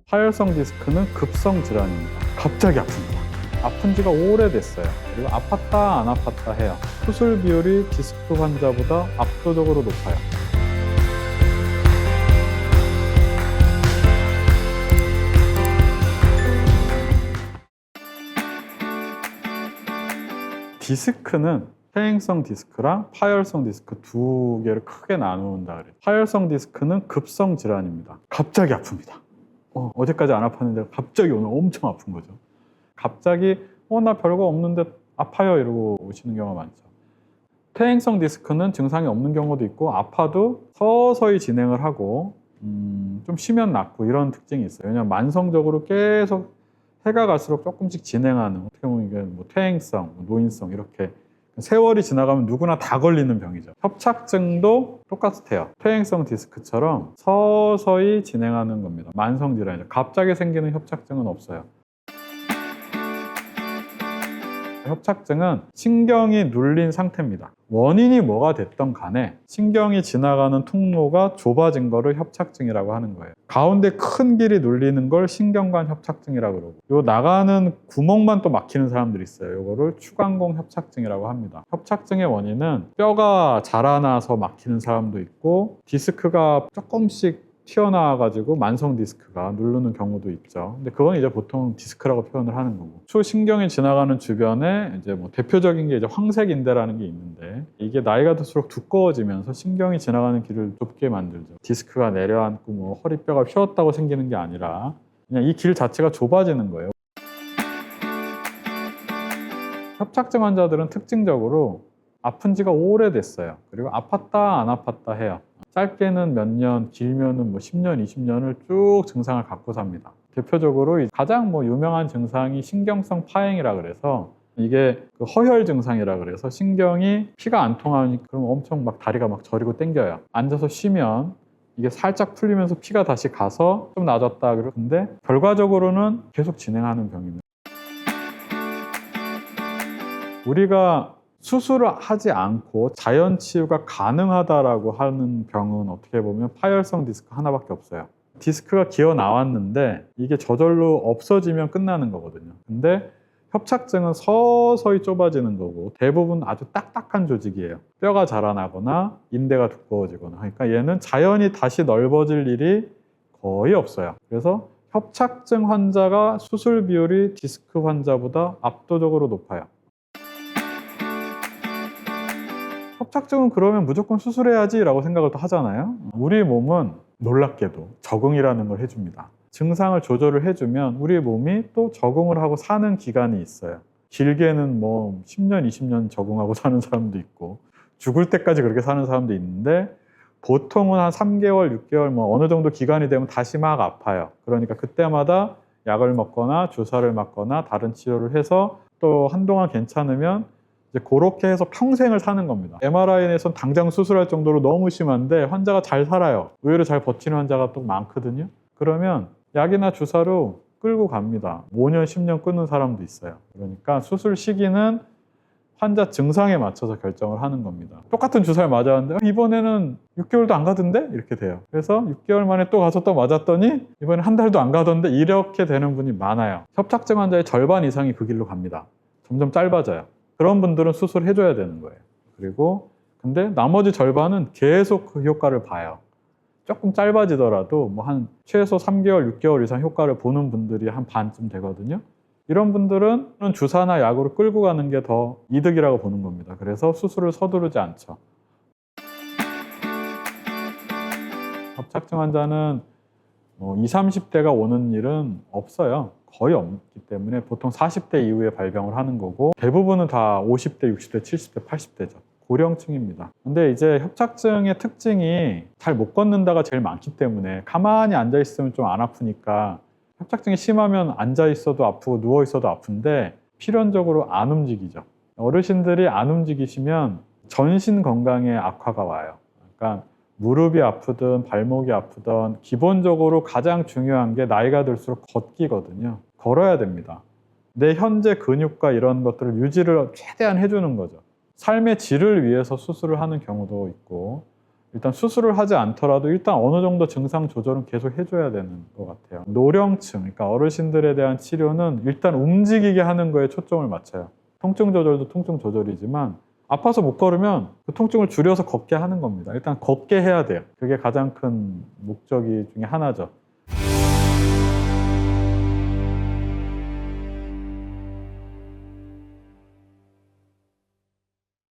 파열성 디스크는 급성 질환입니다. 갑자기 아픕니다. 아픈 지가 오래됐어요. 그리고 아팠다 안 아팠다 해요. 수술 비율이 디스크 환자보다 압도적으로 높아요. 디스크는 퇴행성 디스크랑 파열성 디스크 두 개를 크게 나누는다 그래요. 파열성 디스크는 급성 질환입니다. 갑자기 아픕니다. 어제까지 안 아팠는데 갑자기 오늘 엄청 아픈 거죠. 갑자기 나 별거 없는데 아파요 이러고 오시는 경우가 많죠. 퇴행성 디스크는 증상이 없는 경우도 있고 아파도 서서히 진행을 하고 좀 쉬면 낫고 이런 특징이 있어요. 왜냐하면 만성적으로 계속 해가 갈수록 조금씩 진행하는, 어떻게 보면 이게 뭐 퇴행성, 노인성 이렇게 세월이 지나가면 누구나 다 걸리는 병이죠. 협착증도 똑같아요. 퇴행성 디스크처럼 서서히 진행하는 겁니다. 만성 질환이죠. 갑자기 생기는 협착증은 없어요. 협착증은 신경이 눌린 상태입니다. 원인이 뭐가 됐던 간에 신경이 지나가는 통로가 좁아진 거를 협착증이라고 하는 거예요. 가운데 큰 길이 눌리는 걸 신경관 협착증이라고 그러고, 요 나가는 구멍만 또 막히는 사람들이 있어요. 요거를 추간공 협착증이라고 합니다. 협착증의 원인은 뼈가 자라나서 막히는 사람도 있고 디스크가 조금씩 튀어나와가지고 만성 디스크가 누르는 경우도 있죠. 근데 그건 이제 보통 디스크라고 표현을 하는 거고, 추신경이 지나가는 주변에 이제 뭐 대표적인 게 이제 황색인대라는 게 있는데, 이게 나이가 들수록 두꺼워지면서 신경이 지나가는 길을 좁게 만들죠. 디스크가 내려앉고 뭐 허리뼈가 휘었다고 생기는 게 아니라 그냥 이 길 자체가 좁아지는 거예요. 협착증 환자들은 특징적으로 아픈 지가 오래됐어요. 그리고 아팠다 안 아팠다 해요. 짧게는 몇 년, 길면은 뭐 10년, 20년을 쭉 증상을 갖고 삽니다. 대표적으로 가장 뭐 유명한 증상이 신경성 파행이라 그래서, 이게 그 허혈 증상이라 그래서 신경이 피가 안 통하니까 그럼 엄청 막 다리가 막 저리고 땡겨요. 앉아서 쉬면 이게 살짝 풀리면서 피가 다시 가서 좀 나아졌다 그러는데 결과적으로는 계속 진행하는 병입니다. 우리가 수술을 하지 않고 자연 치유가 가능하다라고 하는 병은 어떻게 보면 파열성 디스크 하나밖에 없어요. 디스크가 기어 나왔는데 이게 저절로 없어지면 끝나는 거거든요. 근데 협착증은 서서히 좁아지는 거고 대부분 아주 딱딱한 조직이에요. 뼈가 자라나거나 인대가 두꺼워지거나. 그러니까 얘는 자연히 다시 넓어질 일이 거의 없어요. 그래서 협착증 환자가 수술 비율이 디스크 환자보다 압도적으로 높아요. 협착증은 그러면 무조건 수술해야지 라고 생각을 또 하잖아요. 우리 몸은 놀랍게도 적응이라는 걸 해줍니다. 증상을 조절을 해주면 우리 몸이 또 적응을 하고 사는 기간이 있어요. 길게는 뭐 10년, 20년 적응하고 사는 사람도 있고 죽을 때까지 그렇게 사는 사람도 있는데, 보통은 한 3개월, 6개월 뭐 어느 정도 기간이 되면 다시 막 아파요. 그러니까 그때마다 약을 먹거나 주사를 맞거나 다른 치료를 해서 또 한동안 괜찮으면 이제 그렇게 해서 평생을 사는 겁니다. MRI에선 당장 수술할 정도로 너무 심한데 환자가 잘 살아요. 의외로 잘 버티는 환자가 또 많거든요. 그러면 약이나 주사로 끌고 갑니다. 5년, 10년 끊는 사람도 있어요. 그러니까 수술 시기는 환자 증상에 맞춰서 결정을 하는 겁니다. 똑같은 주사를 맞았는데 이번에는 6개월도 안 가던데? 이렇게 돼요. 그래서 6개월 만에 또 가서 또 맞았더니 이번에 한 달도 안 가던데? 이렇게 되는 분이 많아요. 협착증 환자의 절반 이상이 그 길로 갑니다. 점점 짧아져요. 그런 분들은 수술해줘야 되는 거예요. 그리고 근데 나머지 절반은 계속 그 효과를 봐요. 조금 짧아지더라도 뭐 한 최소 3개월, 6개월 이상 효과를 보는 분들이 한 반쯤 되거든요. 이런 분들은 주사나 약으로 끌고 가는 게 더 이득이라고 보는 겁니다. 그래서 수술을 서두르지 않죠. 협착증 환자는 뭐 20, 30대가 오는 일은 없어요. 거의 없기 때문에 보통 40대 이후에 발병을 하는 거고, 대부분은 다 50대, 60대, 70대, 80대죠. 고령층입니다. 근데 이제 협착증의 특징이 잘 못 걷는다가 제일 많기 때문에 가만히 앉아 있으면 좀 안 아프니까, 협착증이 심하면 앉아 있어도 아프고 누워 있어도 아픈데 필연적으로 안 움직이죠. 어르신들이 안 움직이시면 전신 건강에 악화가 와요. 그러니까 무릎이 아프든 발목이 아프든 기본적으로 가장 중요한 게 나이가 들수록 걷기거든요. 걸어야 됩니다. 내 현재 근육과 이런 것들을 유지를 최대한 해주는 거죠. 삶의 질을 위해서 수술을 하는 경우도 있고, 일단 수술을 하지 않더라도 일단 어느 정도 증상 조절은 계속 해줘야 되는 것 같아요. 노령층, 그러니까 어르신들에 대한 치료는 일단 움직이게 하는 거에 초점을 맞춰요. 통증 조절도 통증 조절이지만 아파서 못 걸으면 그 통증을 줄여서 걷게 하는 겁니다. 일단 걷게 해야 돼요. 그게 가장 큰 목적이 중에 하나죠.